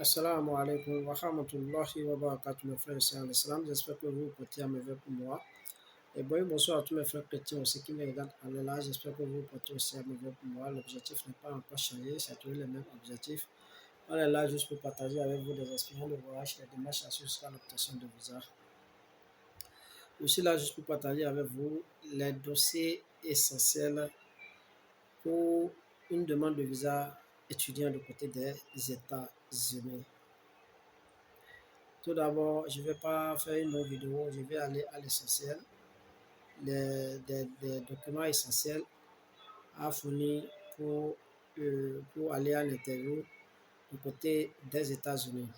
Assalamu alaikum wa rahmatullahi wa barakatuh, mes frères et sœurs en islam. J'espère que vous vous portez à merveille pour moi. Et bonsoir à tous mes frères chrétiens aussi qui me regardent en live. J'espère que vous vous portez aussi à merveille pour moi. L'objectif n'est pas encore changé, c'est toujours le même objectif. On est là juste pour partager avec vous des expériences de voyage, les démarches à suivre jusqu'à l'obtention de visa. Je suis là juste pour partager avec vous les dossiers essentiels pour une demande de visa étudiant du côté des États-Unis. Tout d'abord, je ne vais pas faire une autre vidéo, je vais aller à l'essentiel, des documents essentiels à fournir pour aller à l'interview du côté des États-Unis.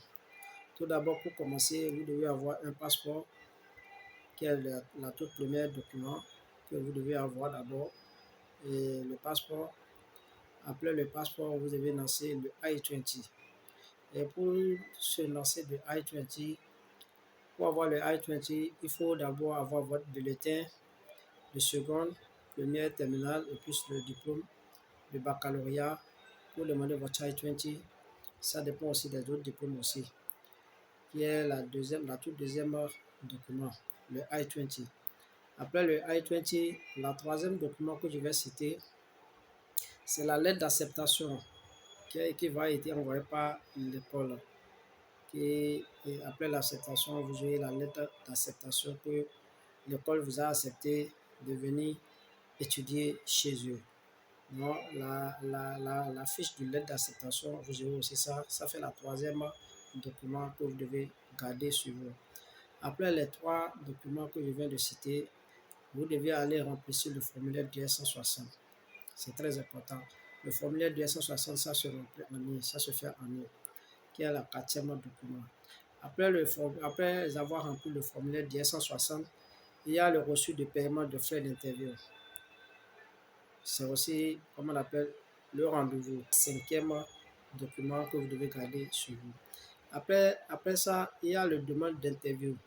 Tout d'abord, pour commencer, vous devez avoir un passeport, qui est la toute première document que vous devez avoir d'abord. Et le passeport, après le passeport, vous devez lancer le I-20. Et pour se lancer de I-20, pour avoir le I-20, il faut d'abord avoir votre bulletin de seconde, première, terminale et plus le diplôme de baccalauréat pour demander votre I-20. Ça dépend aussi des autres diplômes aussi, qui est la toute deuxième document, le I-20. Après le I-20, la troisième document que je vais citer, c'est la lettre d'acceptation qui va être envoyée par l'école. Et après l'acceptation, vous aurez la lettre d'acceptation que l'école vous a accepté de venir étudier chez eux. Donc, la fiche de lettre d'acceptation, vous aurez aussi ça. Ça fait la troisième document que vous devez garder sur vous. Après les trois documents que je viens de citer, vous devez aller remplir le formulaire DS-160. C'est très important. Le formulaire DS-160, ça se remplit en ligne, ça se fait en ligne, qui est la quatrième document. Après avoir rempli le formulaire DS-160, il y a le reçu de paiement de frais d'interview. C'est aussi, comme on appelle, le rendez-vous. Cinquième document que vous devez garder sur vous. Après ça, il y a la demande d'interview.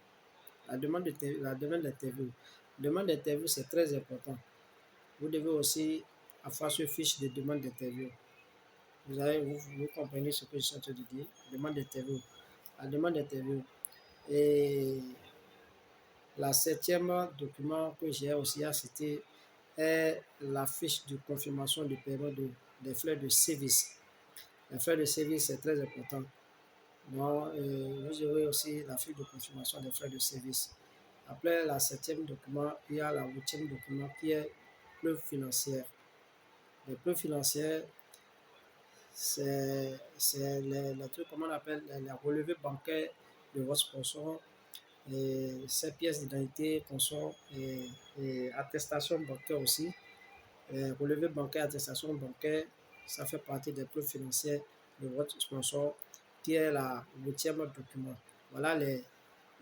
La demande d'interview. La demande d'interview, c'est très important. Vous devez aussi avoir ce fiche de demande d'interview. Vous comprenez ce que je suis en train de dire. Demande d'interview. La demande d'interview. Et la septième document que j'ai aussi à citer est la fiche de confirmation de paiement des frais de service. Les frais de service, c'est très important. Donc, vous aurez aussi la fiche de confirmation des frais de service. Après la septième document, il y a la huitième document qui est preuve financière. Les preuves financières, c'est les trucs, comment on appelle, les relevés bancaires de votre sponsor, et ces pièces d'identité, sponsor et attestation bancaire aussi. Relevé bancaire, attestation bancaire, ça fait partie des preuves financières de votre sponsor, qui est la huitième document. Voilà les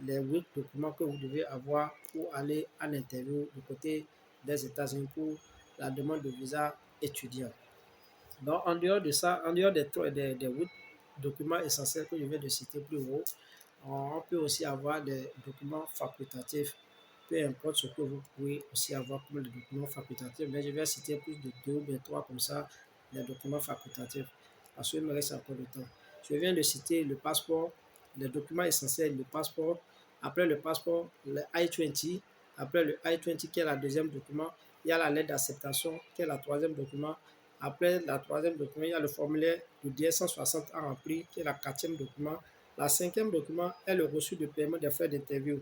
8 documents que vous devez avoir pour aller à l'interview du côté des États-Unis pour la demande de visa étudiant. Donc, en dehors de ça, en dehors des 8 documents essentiels que je viens de citer plus haut, on peut aussi avoir des documents facultatifs. Peu importe ce que vous pouvez aussi avoir comme des documents facultatifs, mais je vais citer plus de 2 ou 3 comme ça, les documents facultatifs, parce qu'il me reste encore de temps. Je viens de citer le passeport, les documents essentiels, le passeport. Après le passeport, le I-20. Après le I-20, qui est le deuxième document, il y a la lettre d'acceptation, qui est le troisième document. Après la troisième document, il y a le formulaire de DS-160 à remplir, qui est le quatrième document. La cinquième document est le reçu de paiement des frais d'interview.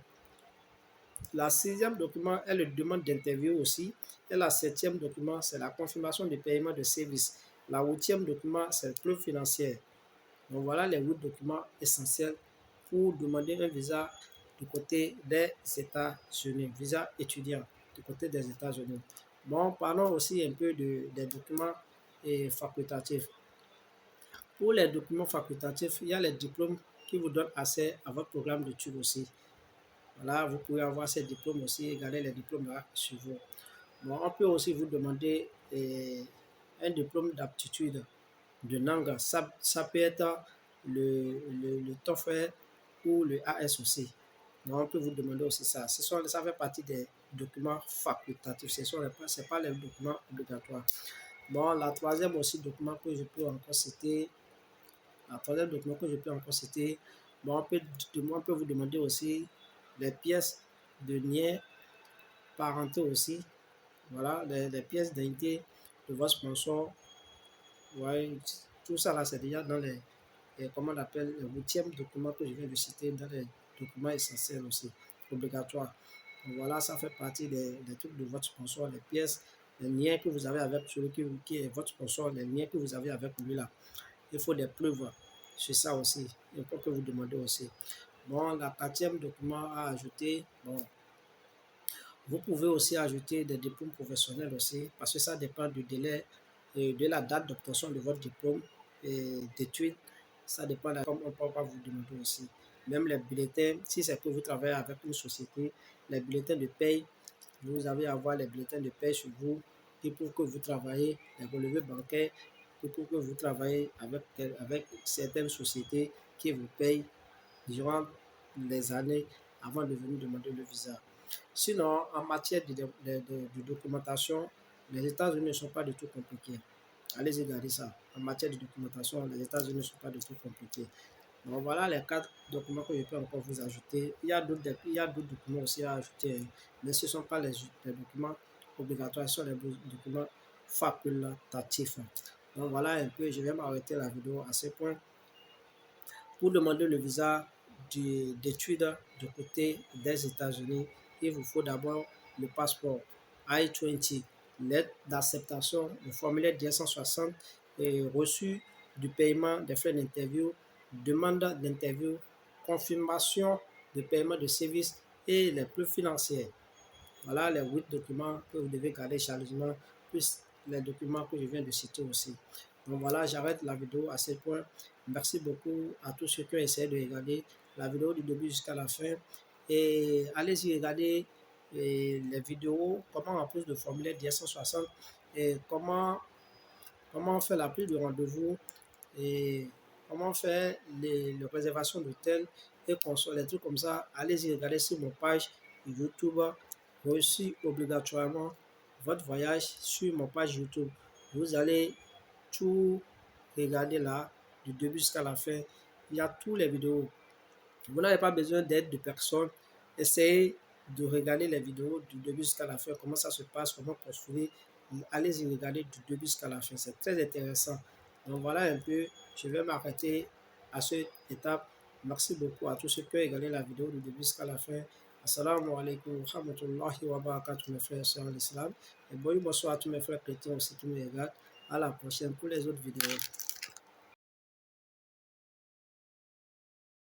La sixième document est le demande d'interview aussi. Et la septième document, c'est la confirmation de paiement de service. La huitième document, c'est le preuve financière. Donc voilà les 8 documents essentiels pour demander un visa du côté des États-Unis, visa étudiant du côté des États-Unis. Bon, parlons aussi un peu des documents facultatifs. Pour les documents facultatifs, il y a les diplômes qui vous donnent accès à votre programme d'études aussi. Voilà, vous pouvez avoir ces diplômes aussi et garder les diplômes là sur vous. Bon, on peut aussi vous demander un diplôme d'aptitude de langue. Ça peut être le TOEFL ou le AS aussi. Donc, on peut vous demander aussi ça. Ça fait partie des documents facultatifs. Ce n'est pas les documents obligatoires. Bon, la troisième aussi document que je peux encore citer, Un troisième document que je peux encore citer, bon, on peut vous demander aussi les pièces de liens parentaux aussi. Voilà, les pièces d'identité de votre sponsor. Ouais, tout ça là, c'est déjà dans comment on appelle, le huitième document que je viens de citer, dans les documents essentiels aussi, obligatoires. Donc voilà, ça fait partie des trucs de votre sponsor, les pièces, les liens que vous avez avec celui qui est votre sponsor, les liens que vous avez avec lui là. Il faut des preuves sur ça aussi. Et on peut vous demander aussi. Bon, la quatrième document à ajouter, bon, vous pouvez aussi ajouter des diplômes professionnels aussi, parce que ça dépend du délai et de la date d'obtention de votre diplôme d'études. Ça dépend, comme on peut pas vous demander aussi. Même les bulletins, si c'est que vous travaillez avec une société, les bulletins de paye, vous avez à avoir les bulletins de paye sur vous, qui pour que vous travaillez, les relevés bancaires, qui pour que vous travaillez avec certaines sociétés qui vous payent durant les années avant de venir demander le visa. Sinon, en matière de documentation, les États-Unis ne sont pas du tout compliqués. Allez-y, regardez ça. En matière de documentation, les États-Unis ne sont pas du tout compliqués. Donc voilà les quatre documents que je peux encore vous ajouter. Il y a d'autres documents aussi à ajouter, hein, mais ce ne sont pas les documents obligatoires, ce sont les documents facultatifs. Donc voilà un peu, je vais m'arrêter la vidéo à ce point. Pour demander le visa d'études de côté des États-Unis, il vous faut d'abord le passeport I-20, lettre d'acceptation, le formulaire 1060 et reçu du paiement des frais d'interview, demande d'interview, confirmation de paiement de services et les plus financiers. Voilà les 8 documents que vous devez garder chaleureusement, plus les documents que je viens de citer aussi. Donc voilà, j'arrête la vidéo à ce point. Merci beaucoup à tous ceux qui ont essayé de regarder la vidéo du début jusqu'à la fin. Et allez-y regarder les vidéos, comment en plus de formulaire 1060, et comment faire la prise de rendez-vous et comment faire les réservations d'hôtel et consoles, des trucs comme ça. Allez-y regarder sur mon page YouTube. Reçu obligatoirement votre voyage sur mon page YouTube. Vous allez tout regarder là, du début jusqu'à la fin. Il y a toutes les vidéos. Vous n'avez pas besoin d'aide de personne. Essayez de regarder les vidéos du début jusqu'à la fin, comment ça se passe, comment construire. Allez-y regarder du début jusqu'à la fin. C'est très intéressant. Donc voilà un peu, je vais m'arrêter à cette étape. Merci beaucoup à tous ceux qui ont regardé la vidéo du début jusqu'à la fin. Assalamu alaikum wa rahmatullahi wa barakatuh, mes frères et sœurs en l'islam. Et bonjour, bonsoir à tous mes frères chrétiens aussi qui me regardent. À la prochaine pour les autres vidéos.